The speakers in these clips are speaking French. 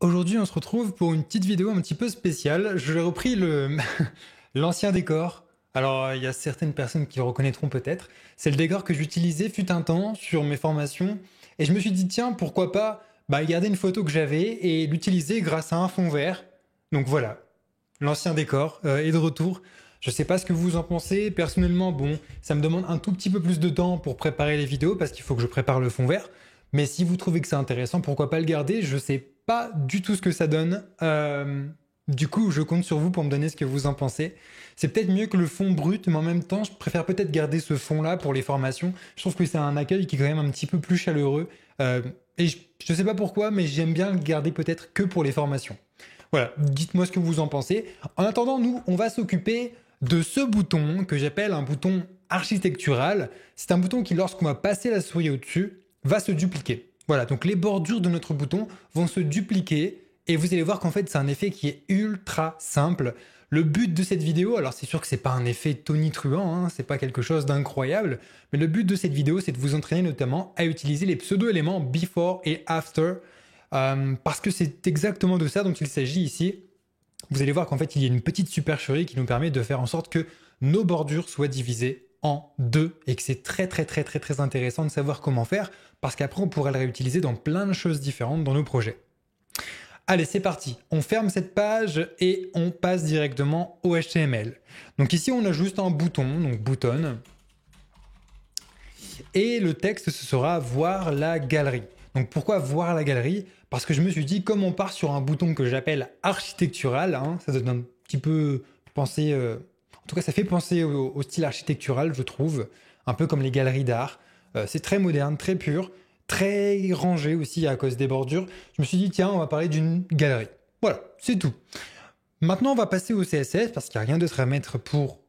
Aujourd'hui, on se retrouve pour une petite vidéo un petit peu spéciale. Je repris l'ancien décor. Alors, il y a certaines personnes qui le reconnaîtront peut-être. C'est le décor que j'utilisais fut un temps sur mes formations. Et je me suis dit, tiens, pourquoi pas garder une photo que j'avais et l'utiliser grâce à un fond vert. Donc voilà, l'ancien décor est de retour. Je sais pas ce que vous en pensez. Personnellement, bon, ça me demande un tout petit peu plus de temps pour préparer les vidéos parce qu'il faut que je prépare le fond vert. Mais si vous trouvez que c'est intéressant, pourquoi pas le garder? Je sais pas du tout ce que ça donne. Du coup, je compte sur vous pour me donner ce que vous en pensez. C'est peut-être mieux que le fond brut, mais en même temps, je préfère peut-être garder ce fond-là pour les formations. Je trouve que c'est un accueil qui est quand même un petit peu plus chaleureux. Et je sais pas pourquoi, mais j'aime bien le garder peut-être que pour les formations. Voilà, dites-moi ce que vous en pensez. En attendant, nous, on va s'occuper de ce bouton que j'appelle un bouton architectural. C'est un bouton qui, lorsqu'on va passer la souris au-dessus, va se dupliquer. Voilà, donc les bordures de notre bouton vont se dupliquer et vous allez voir qu'en fait c'est un effet qui est ultra simple. Le but de cette vidéo, alors c'est sûr que c'est pas un effet tonitruant, hein, c'est pas quelque chose d'incroyable, mais le but de cette vidéo c'est de vous entraîner notamment à utiliser les pseudo-éléments before et after, parce que c'est exactement de ça dont il s'agit ici. Vous allez voir qu'en fait il y a une petite supercherie qui nous permet de faire en sorte que nos bordures soient divisées en deux et que c'est très intéressant de savoir comment faire parce qu'après on pourra le réutiliser dans plein de choses différentes dans nos projets. Allez, c'est parti. On ferme cette page et on passe directement au HTML. Donc ici, on a juste un bouton, donc button. Et le texte, ce sera voir la galerie. Donc pourquoi voir la galerie? Parce que je me suis dit, comme on part sur un bouton que j'appelle architectural, hein, ça donne un petit peu penser... en tout cas, ça fait penser au style architectural, je trouve. Un peu comme les galeries d'art. C'est très moderne, très pur. Très rangé aussi à cause des bordures. Je me suis dit, tiens, on va parler d'une galerie. Voilà, c'est tout. Maintenant, on va passer au CSS parce qu'il n'y a rien d'autre à mettre pour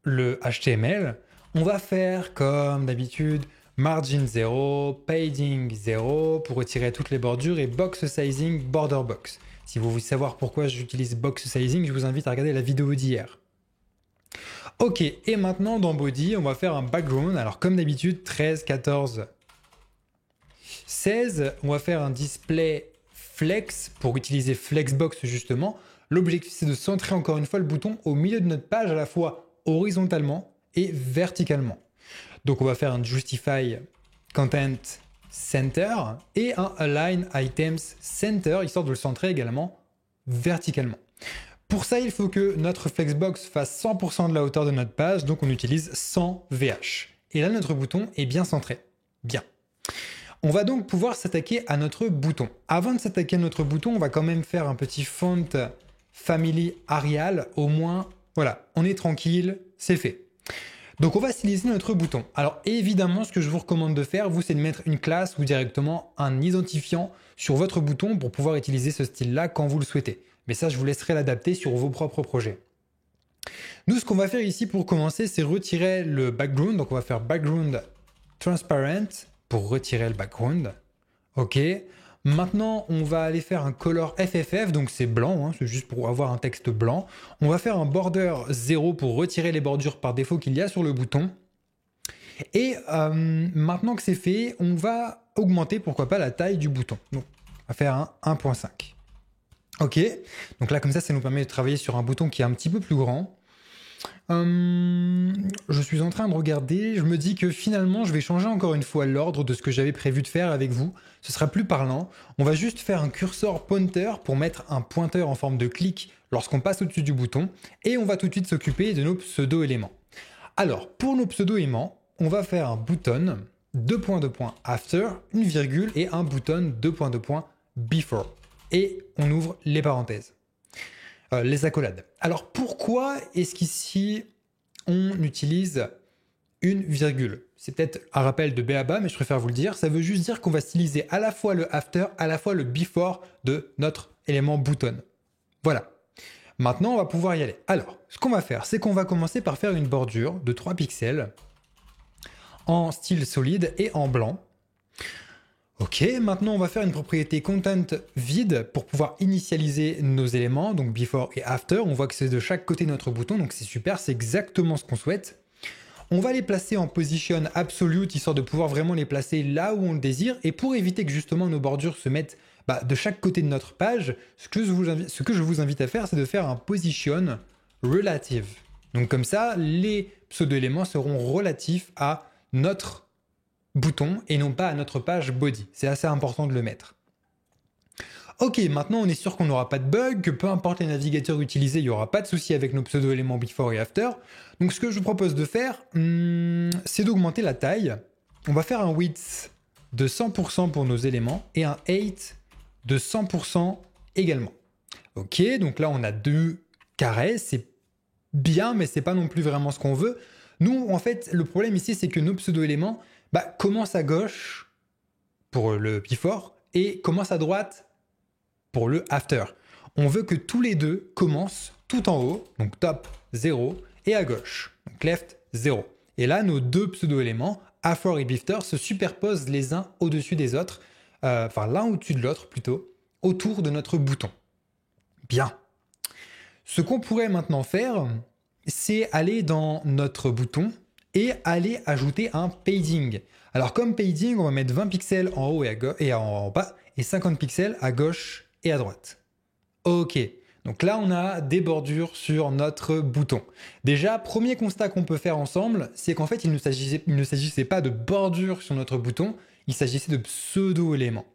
le HTML. On va faire comme d'habitude margin 0, padding 0 pour retirer toutes les bordures et box sizing border box. Si vous voulez savoir pourquoi j'utilise box sizing, je vous invite à regarder la vidéo d'hier. Ok, et maintenant dans body, on va faire un background. Alors comme d'habitude, 13, 14, 16, on va faire un display flex pour utiliser flexbox justement. L'objectif c'est de centrer encore une fois le bouton au milieu de notre page à la fois horizontalement et verticalement. Donc on va faire un justify content center et un align items center histoire de le centrer également verticalement. Pour ça, il faut que notre flexbox fasse 100% de la hauteur de notre page, donc on utilise 100 VH. Et là, notre bouton est bien centré. Bien. On va donc pouvoir s'attaquer à notre bouton. Avant de s'attaquer à notre bouton, on va quand même faire un petit font family Arial. Au moins, voilà, on est tranquille, c'est fait. Donc on va styliser notre bouton. Alors évidemment, ce que je vous recommande de faire, vous, c'est de mettre une classe ou directement un identifiant sur votre bouton pour pouvoir utiliser ce style-là quand vous le souhaitez. Mais ça, je vous laisserai l'adapter sur vos propres projets. Nous, ce qu'on va faire ici pour commencer, c'est retirer le background. Donc on va faire background transparent pour retirer le background. Ok. Maintenant, on va aller faire un color FFF, donc c'est blanc, hein, c'est juste pour avoir un texte blanc. On va faire un border 0 pour retirer les bordures par défaut qu'il y a sur le bouton. Et maintenant que c'est fait, on va augmenter, pourquoi pas, la taille du bouton. Donc, on va faire un 1.5. Ok, donc là, comme ça nous permet de travailler sur un bouton qui est un petit peu plus grand. Je suis en train de regarder, je me dis que finalement je vais changer encore une fois l'ordre de ce que j'avais prévu de faire avec vous. Ce sera plus parlant. On va juste faire un cursor pointer pour mettre un pointeur en forme de clic lorsqu'on passe au-dessus du bouton. Et on va tout de suite s'occuper de nos pseudo-éléments. Alors, pour nos pseudo-éléments, on va faire un button, after, une virgule et un button, before. Et on ouvre les parenthèses. Les accolades. Alors pourquoi est-ce qu'ici on utilise une virgule? C'est peut-être un rappel de b.a.-ba, mais je préfère vous le dire. Ça veut juste dire qu'on va styliser à la fois le after, à la fois le before de notre élément button. Voilà. Maintenant, on va pouvoir y aller. Alors, ce qu'on va faire, c'est qu'on va commencer par faire une bordure de 3 pixels en style solide et en blanc. Ok, maintenant on va faire une propriété content vide pour pouvoir initialiser nos éléments, donc before et after. On voit que c'est de chaque côté de notre bouton, donc c'est super, c'est exactement ce qu'on souhaite. On va les placer en position absolute, histoire de pouvoir vraiment les placer là où on le désire. Et pour éviter que justement nos bordures se mettent de chaque côté de notre page, ce que je vous invite à faire, c'est de faire un position relative. Donc comme ça, les pseudo-éléments seront relatifs à notre bouton et non pas à notre page body. C'est assez important de le mettre. Ok, maintenant on est sûr qu'on n'aura pas de bug, que peu importe les navigateurs utilisés, il n'y aura pas de souci avec nos pseudo-éléments before et after. Donc ce que je vous propose de faire, c'est d'augmenter la taille. On va faire un width de 100% pour nos éléments et un height de 100% également. Ok, donc là on a 2 carrés, c'est bien, mais c'est pas non plus vraiment ce qu'on veut. Nous, en fait, le problème ici, c'est que nos pseudo-éléments commencent à gauche pour le before et commencent à droite pour le after. On veut que tous les deux commencent tout en haut, donc top 0, et à gauche, donc left 0. Et là, nos 2 pseudo-éléments, after et before, se superposent les uns au-dessus des autres, l'un au-dessus de l'autre plutôt, autour de notre bouton. Bien. Ce qu'on pourrait maintenant faire, c'est aller dans notre bouton et aller ajouter un padding. Alors comme padding, on va mettre 20 pixels en haut et en bas et 50 pixels à gauche et à droite. Ok, donc là on a des bordures sur notre bouton. Déjà, premier constat qu'on peut faire ensemble, c'est qu'en fait il ne s'agissait pas de bordures sur notre bouton, il s'agissait de pseudo-éléments.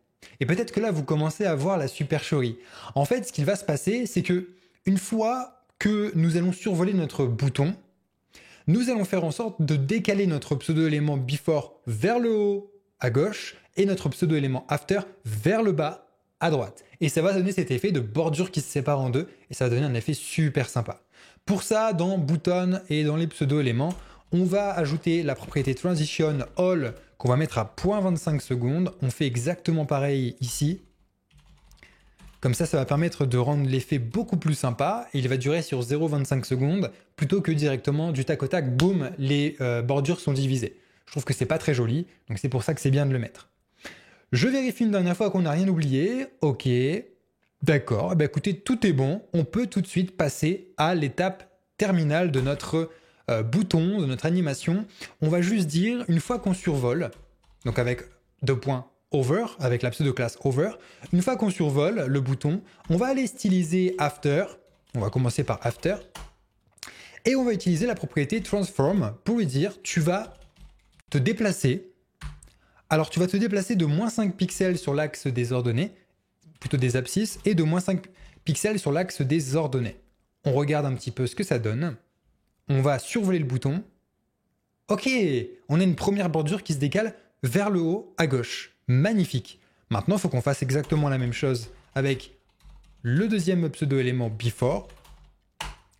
Et peut-être que là vous commencez à voir la supercherie. En fait, ce qu'il va se passer, c'est que une fois que nous allons survoler notre bouton, nous allons faire en sorte de décaler notre pseudo-élément before vers le haut à gauche et notre pseudo-élément after vers le bas à droite. Et ça va donner cet effet de bordure qui se sépare en deux et ça va donner un effet super sympa. Pour ça, dans Button et dans les pseudo-éléments, on va ajouter la propriété Transition All qu'on va mettre à 0.25 secondes. On fait exactement pareil ici. Comme ça va permettre de rendre l'effet beaucoup plus sympa. Et il va durer sur 0,25 secondes plutôt que directement du tac au tac, boum, les bordures sont divisées. Je trouve que c'est pas très joli, donc c'est pour ça que c'est bien de le mettre. Je vérifie une dernière fois qu'on n'a rien oublié. Ok, d'accord. Écoutez, tout est bon. On peut tout de suite passer à l'étape terminale de notre bouton, de notre animation. On va juste dire, une fois qu'on survole, donc avec 2 points over, avec la pseudo-classe over, une fois qu'on survole le bouton, on va aller styliser after. On va commencer par after. Et on va utiliser la propriété transform pour lui dire, tu vas te déplacer. Alors, tu vas te déplacer de moins 5 pixels sur l'axe des ordonnées, plutôt des abscisses, et de moins 5 pixels sur l'axe des ordonnées. On regarde un petit peu ce que ça donne. On va survoler le bouton. Ok, on a une première bordure qui se décale vers le haut à gauche. Magnifique. Maintenant, il faut qu'on fasse exactement la même chose avec le deuxième pseudo-élément before.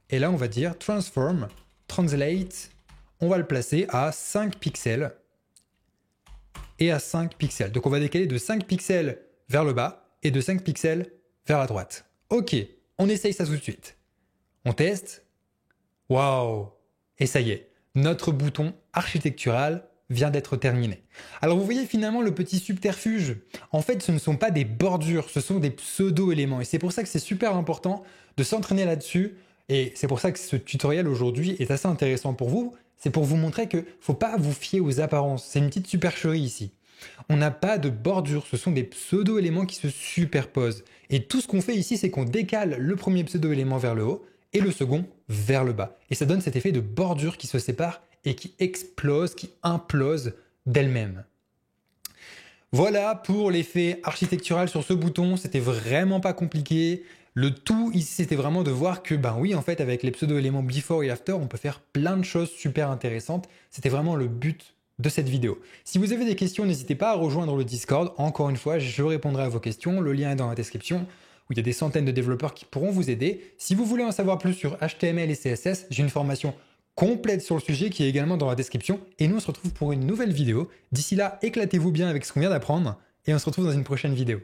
Et là, on va dire transform, translate. On va le placer à 5 pixels. Et à 5 pixels. Donc on va décaler de 5 pixels vers le bas et de 5 pixels vers la droite. Ok, on essaye ça tout de suite. On teste. Waouh! Et ça y est, notre bouton architectural vient d'être terminé. Alors vous voyez finalement le petit subterfuge. En fait, ce ne sont pas des bordures, ce sont des pseudo-éléments. Et c'est pour ça que c'est super important de s'entraîner là-dessus. Et c'est pour ça que ce tutoriel aujourd'hui est assez intéressant pour vous. C'est pour vous montrer qu'il ne faut pas vous fier aux apparences. C'est une petite supercherie ici. On n'a pas de bordure, ce sont des pseudo-éléments qui se superposent. Et tout ce qu'on fait ici, c'est qu'on décale le premier pseudo-élément vers le haut et le second vers le bas. Et ça donne cet effet de bordure qui se sépare et qui explose, qui implose d'elle-même. Voilà pour l'effet architectural sur ce bouton. C'était vraiment pas compliqué. Le tout ici, c'était vraiment de voir que, oui, en fait, avec les pseudo-éléments before et after, on peut faire plein de choses super intéressantes. C'était vraiment le but de cette vidéo. Si vous avez des questions, n'hésitez pas à rejoindre le Discord. Encore une fois, je répondrai à vos questions. Le lien est dans la description, où il y a des centaines de développeurs qui pourront vous aider. Si vous voulez en savoir plus sur HTML et CSS, j'ai une formation complète sur le sujet qui est également dans la description. Et nous, on se retrouve pour une nouvelle vidéo. D'ici là, éclatez-vous bien avec ce qu'on vient d'apprendre et on se retrouve dans une prochaine vidéo.